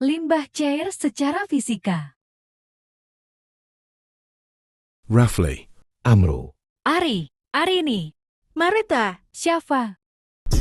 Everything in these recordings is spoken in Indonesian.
Limbah cair secara fisika. Roughly. Amro. Ari, Arini, Marita, Syafa.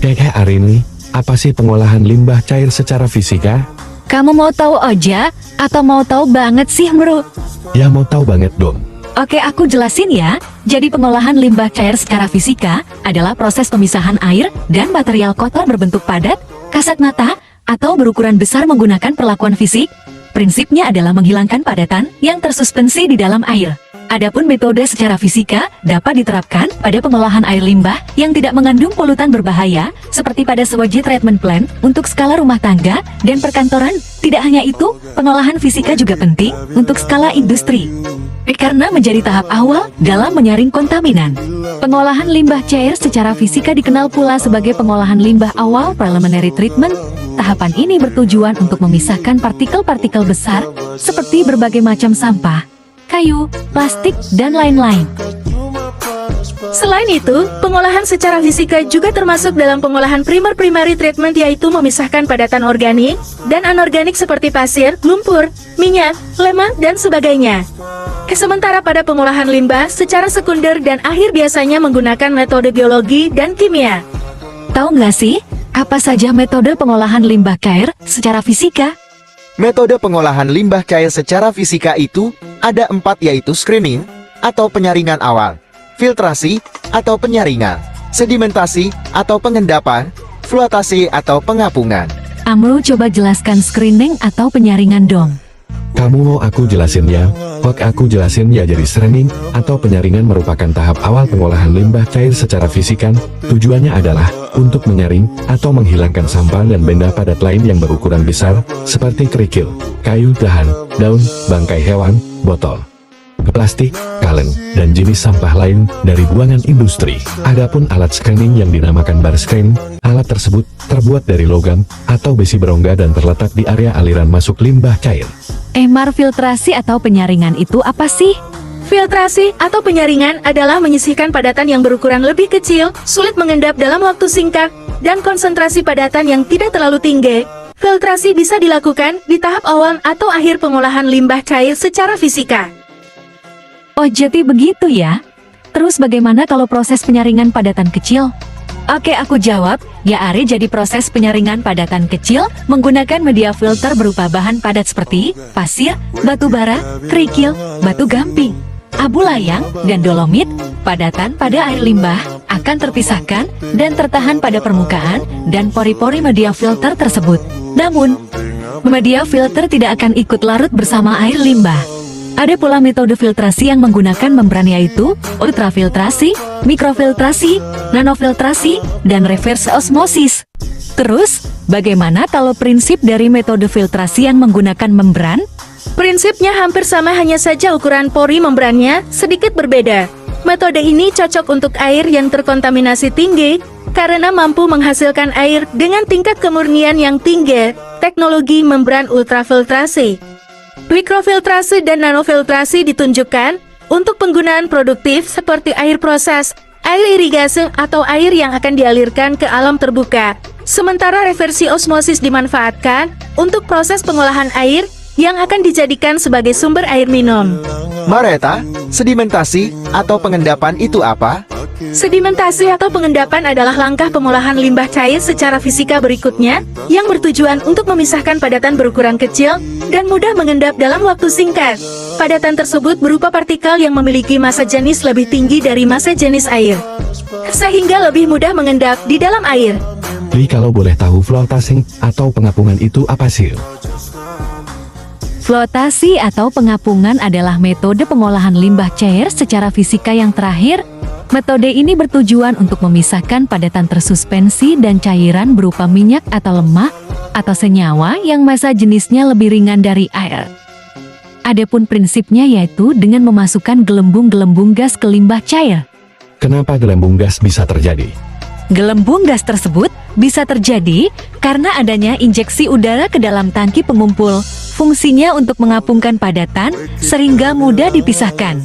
Kakak Arini, apa sih pengolahan limbah cair secara fisika? Kamu mau tahu aja atau mau tahu banget sih, Bro? Ya mau tahu banget dong. Oke, aku jelasin ya. Jadi pengolahan limbah cair secara fisika adalah proses pemisahan air dan material kotor berbentuk padat, kasat mata, atau berukuran besar menggunakan perlakuan fisik. Prinsipnya adalah menghilangkan padatan yang tersuspensi di dalam air. Adapun metode secara fisika dapat diterapkan pada pengolahan air limbah yang tidak mengandung polutan berbahaya, seperti pada sewage treatment plant untuk skala rumah tangga dan perkantoran. Tidak hanya itu, pengolahan fisika juga penting untuk skala industri, karena menjadi tahap awal dalam menyaring kontaminan. Pengolahan limbah cair secara fisika dikenal pula sebagai pengolahan limbah awal preliminary treatment. Tahapan ini bertujuan untuk memisahkan partikel-partikel besar seperti berbagai macam sampah, kayu, plastik, dan lain-lain. Selain itu, pengolahan secara fisika juga termasuk dalam pengolahan primary treatment, yaitu memisahkan padatan organik dan anorganik seperti pasir, lumpur, minyak, lemak, dan sebagainya. Sementara pada pengolahan limbah secara sekunder dan akhir biasanya menggunakan metode biologi dan kimia. Tahu nggak sih, apa saja metode pengolahan limbah cair secara fisika? Metode pengolahan limbah cair secara fisika itu ada 4, yaitu screening atau penyaringan awal, filtrasi atau penyaringan, sedimentasi atau pengendapan, fluotasi atau pengapungan. Amro, coba jelaskan screening atau penyaringan dong. Kamu mau aku jelasin ya? Hok aku jelasin ya. Jadi screening atau penyaringan merupakan tahap awal pengolahan limbah cair secara fisika. Tujuannya adalah untuk menyaring atau menghilangkan sampah dan benda padat lain yang berukuran besar, seperti kerikil, kayu, daun, bangkai hewan, botol, plastik, kaleng, dan jenis sampah lain dari buangan industri. Adapun alat screening yang dinamakan bar screen, alat tersebut terbuat dari logam atau besi berongga dan terletak di area aliran masuk limbah cair. Mar, filtrasi atau penyaringan itu apa sih? Filtrasi atau penyaringan adalah menyisihkan padatan yang berukuran lebih kecil, sulit mengendap dalam waktu singkat, dan konsentrasi padatan yang tidak terlalu tinggi. Filtrasi bisa dilakukan di tahap awal atau akhir pengolahan limbah cair secara fisika. Oh, jadi begitu ya? Terus bagaimana kalau proses penyaringan padatan kecil? Oke, aku jawab. Ya Ari, jadi proses penyaringan padatan kecil menggunakan media filter berupa bahan padat seperti pasir, batu bara, kerikil, batu gamping, abu layang, dan dolomit. Padatan pada air limbah akan terpisahkan dan tertahan pada permukaan dan pori-pori media filter tersebut. Namun, media filter tidak akan ikut larut bersama air limbah. Ada pula metode filtrasi yang menggunakan membran, yaitu ultrafiltrasi, mikrofiltrasi, nanofiltrasi, dan reverse osmosis. Terus, bagaimana kalau prinsip dari metode filtrasi yang menggunakan membran? Prinsipnya hampir sama, hanya saja ukuran pori membrannya sedikit berbeda. Metode ini cocok untuk air yang terkontaminasi tinggi karena mampu menghasilkan air dengan tingkat kemurnian yang tinggi. Teknologi membran ultrafiltrasi, mikrofiltrasi, dan nanofiltrasi ditunjukkan untuk penggunaan produktif seperti air proses, air irigasi, atau air yang akan dialirkan ke alam terbuka. Sementara reversi osmosis dimanfaatkan untuk proses pengolahan air yang akan dijadikan sebagai sumber air minum. Marita, sedimentasi atau pengendapan itu apa? Sedimentasi atau pengendapan adalah langkah pengolahan limbah cair secara fisika berikutnya yang bertujuan untuk memisahkan padatan berukuran kecil dan mudah mengendap dalam waktu singkat. Padatan tersebut berupa partikel yang memiliki massa jenis lebih tinggi dari massa jenis air, sehingga lebih mudah mengendap di dalam air. Li, kalau boleh tahu fluotasi atau pengapungan itu apa sih? Fluotasi atau pengapungan adalah metode pengolahan limbah cair secara fisika yang terakhir. Metode ini bertujuan untuk memisahkan padatan tersuspensi dan cairan berupa minyak atau lemak atau senyawa yang massa jenisnya lebih ringan dari air. Adapun prinsipnya yaitu dengan memasukkan gelembung-gelembung gas ke limbah cair. Kenapa gelembung gas bisa terjadi? Gelembung gas tersebut bisa terjadi karena adanya injeksi udara ke dalam tangki pengumpul Fungsinya untuk mengapungkan padatan, sehingga mudah dipisahkan.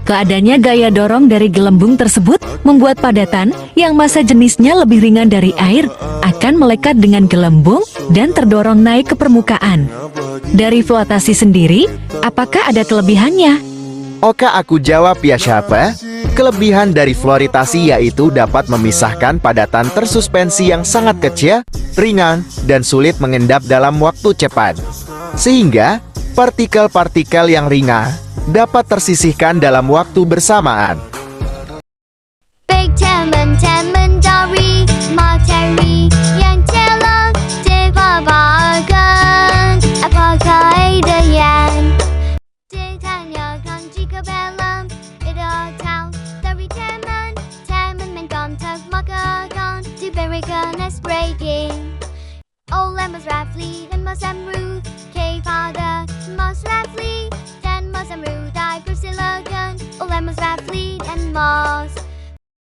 Keadaannya gaya dorong dari gelembung tersebut membuat padatan yang massa jenisnya lebih ringan dari air akan melekat dengan gelembung dan terdorong naik ke permukaan. Dari floatasi sendiri, apakah ada kelebihannya? Oke, aku jawab ya siapa? Kelebihan dari fluoritasi yaitu dapat memisahkan padatan tersuspensi yang sangat kecil, ringan, dan sulit mengendap dalam waktu cepat. Sehingga, partikel-partikel yang ringan dapat tersisihkan dalam waktu bersamaan. Big 天门照日，马太日，眼前了这把把根，破开的眼，这太阳看几个白浪，一个头到日天门刚才马个刚，这边一个 nest breaking。Oh, lemons roughly, and most amru, K father, most roughly, then most amru, die, Priscilla gun, oh, lemons roughly, and most.